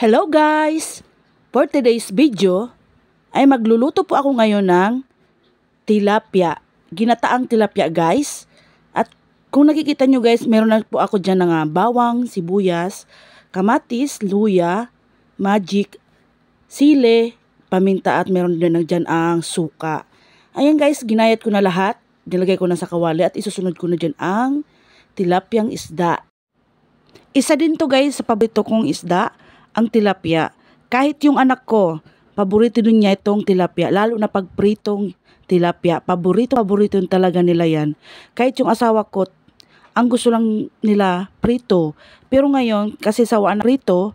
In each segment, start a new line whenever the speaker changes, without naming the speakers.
Hello guys! For today's video ay magluluto po ako ngayon ng tilapia. Ginataang tilapia guys. At kung nakikita nyo guys, meron na po ako dyan ng bawang, sibuyas, kamatis, luya, magic, sile, paminta at meron din na dyan ang suka. Ayan guys, ginayat ko na lahat. Nilagay ko na sa kawali at isusunod ko na dyan ang tilapyang isda. Isa din to guys sa paborito kong isda, ang tilapia. Kahit yung anak ko, paborito din niya itong tilapia. Lalo na pag pritong tilapia. Paborito talaga nila yan. Kahit yung asawa ko, ang gusto lang nila prito. Pero ngayon, kasi sawaan na prito,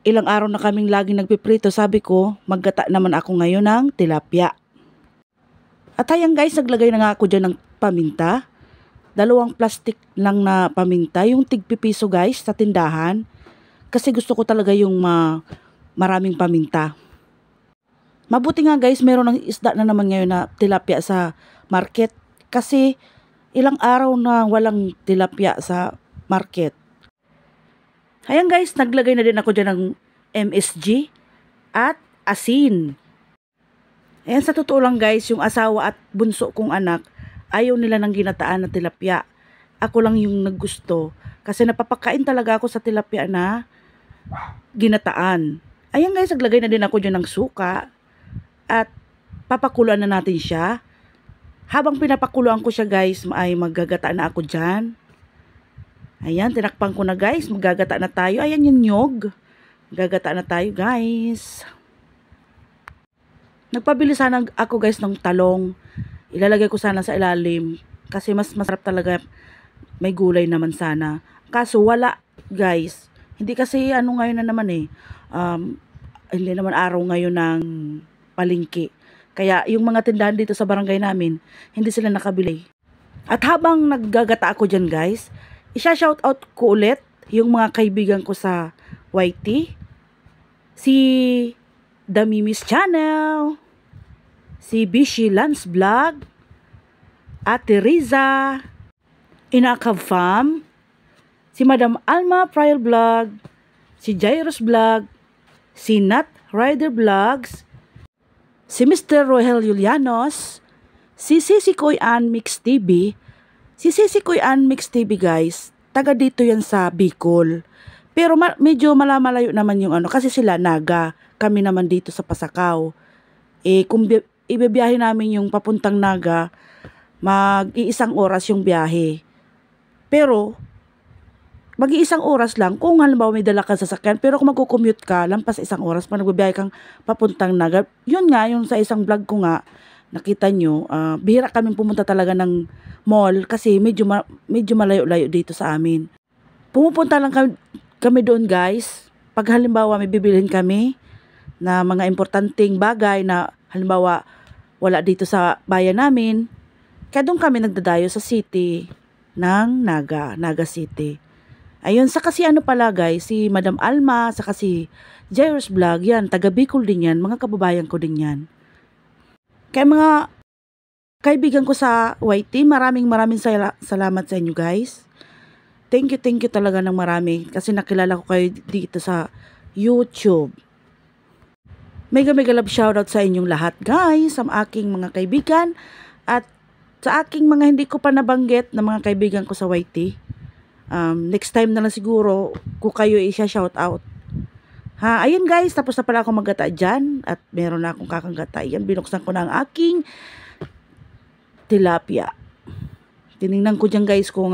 ilang araw na kaming laging nagpiprito. Sabi ko, maggata naman ako ngayon ng tilapia. At ayan guys, naglagay na nga ako dyan ng paminta. 2 plastic lang na paminta. Yung tig-pipiso guys sa tindahan. Kasi gusto ko talaga yung maraming paminta. Mabuti nga guys, meron ng isda na naman ngayon na tilapia sa market. Kasi ilang araw na walang tilapia sa market. Ayan guys, naglagay na din ako dyan ng MSG at asin. Ayan, sa totoo lang guys, yung asawa at bunso kong anak, ayaw nila ng ginataan na tilapia. Ako lang yung naggusto. Kasi napapakain talaga ako sa tilapia na ginataan. Ayan guys, naglagay na din ako dyan ng suka. At papakuluan na natin siya. Habang pinapakuluan ko siya guys, ay maggagata na ako dyan. Ayan, tinakpan ko na guys. Maggagata na tayo. Ayan yung nyog. Maggagata na tayo guys. Nagpabili sana ako guys ng talong. Ilalagay ko sana sa ilalim. Kasi mas masarap talaga. May gulay naman sana. Kaso wala guys. Hindi kasi ano ngayon na naman hindi naman araw ngayon ng palengke. Kaya yung mga tindahan dito sa barangay namin, hindi sila nakabili. At habang naggagata ako dyan guys, isa-shoutout ko ulit yung mga kaibigan ko sa YT. Si The Mimi's Channel, si Bishi Lance Vlog, Ate Riza, Inakav Fam, si Madam Alma Prior Vlog, si Jairus Vlog, si Nat Rider Vlogs, si Mr. Rohel Julianos, si Sisi Koy Ann Mix TV. Si Sisi Koy Ann Mix TV guys, taga dito yan sa Bicol. Pero medyo malayo naman yung kasi sila Naga, kami naman dito sa Pasakaw. Kung ibibiyahe namin yung papuntang Naga, mag-iisang oras yung biyahe. Pero mag-iisang oras lang kung halimbawa may dala kang sasakyan. Pero kung magko-commute ka, lampas 1 oras pa nagbibiyahe kang papuntang Naga. Yun nga, yung sa isang vlog ko nga, nakita nyo, bihira kami pumunta talaga ng mall kasi medyo malayo-layo dito sa amin. Pumupunta lang kami doon guys. Pag halimbawa may bibilhin kami na mga importanteng bagay na halimbawa wala dito sa bayan namin, kaya doon kami nagdadayo sa city ng Naga City. Ayun, sa kasi pala guys, si Madam Alma, sa kasi Jairus Vlog, yan, taga Bicol din yan, mga kababayan ko din yan. Kaya mga kaibigan ko sa YT, maraming salamat sa inyo guys. Thank you talaga ng marami kasi nakilala ko kayo dito sa YouTube. Mega love shoutout sa inyong lahat guys, sa aking mga kaibigan at sa aking mga hindi ko pa nabanggit na mga kaibigan ko sa YT. Next time na lang siguro kung kayo i-shout out. Ayun guys, tapos na pala ako maggata dyan at meron na akong kakanggata. Yan, binuksan ko na ang aking tilapia. Tinignan ko dyan guys kung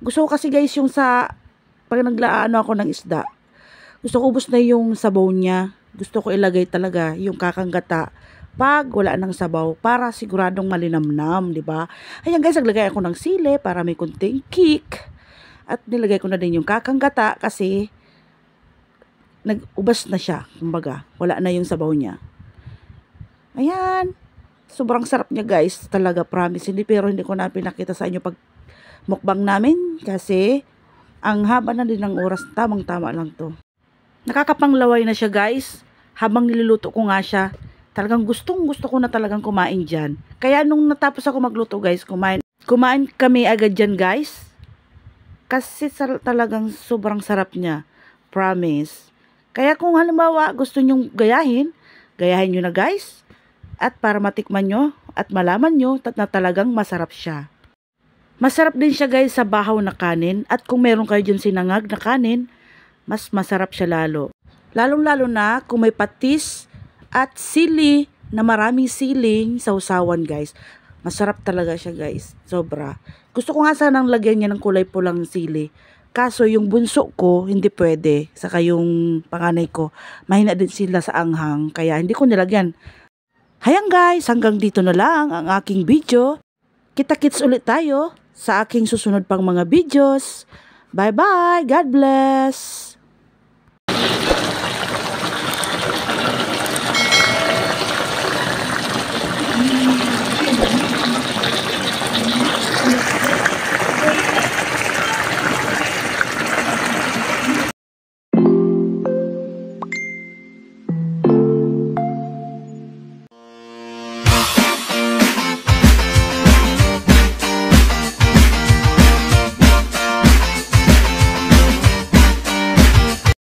gusto ko kasi guys yung sa pag naglaano ako ng isda. Gusto ko ubos na yung sabaw niya. Gusto ko ilagay talaga yung kakanggata pag wala ng sabaw para siguradong malinamnam, di ba? Ayan guys, naglagay ako ng sile para may kunting kick. At nilagay ko na din yung kakanggata kasi nag-ubas na siya. Kumbaga, wala na yung sabaw niya. Ayan. Sobrang sarap niya guys. Talaga, promise. Pero hindi ko na pinakita sa inyo pag mukbang namin. Kasi, ang haba na din ng oras. Tamang-tama lang to. Nakakapanglaway na siya guys. Habang niluluto ko nga siya. Talagang gustong gusto ko na talagang kumain dyan. Kaya nung natapos ako magluto guys, kumain kami agad dyan guys. Kasi talagang sobrang sarap niya. Promise. Kaya kung halimbawa gusto nyong gayahin nyo na guys. At para matikman nyo at malaman nyo na talagang masarap siya. Masarap din siya guys sa bahaw na kanin. At kung meron kayo dyan sinangag na kanin, mas masarap siya lalo. Lalong-lalo na kung may patis at sili na maraming siling sausawan guys. Masarap talaga siya guys. Sobra. Gusto ko nga sanang lagyan niya ng kulay pulang sili. Kaso yung bunso ko hindi pwede. Saka yung panganay ko mahina din sila sa anghang. Kaya hindi ko nilagyan. Hayang guys, hanggang dito na lang ang aking video. Kita-kits ulit tayo sa aking susunod pang mga videos. Bye bye. God bless.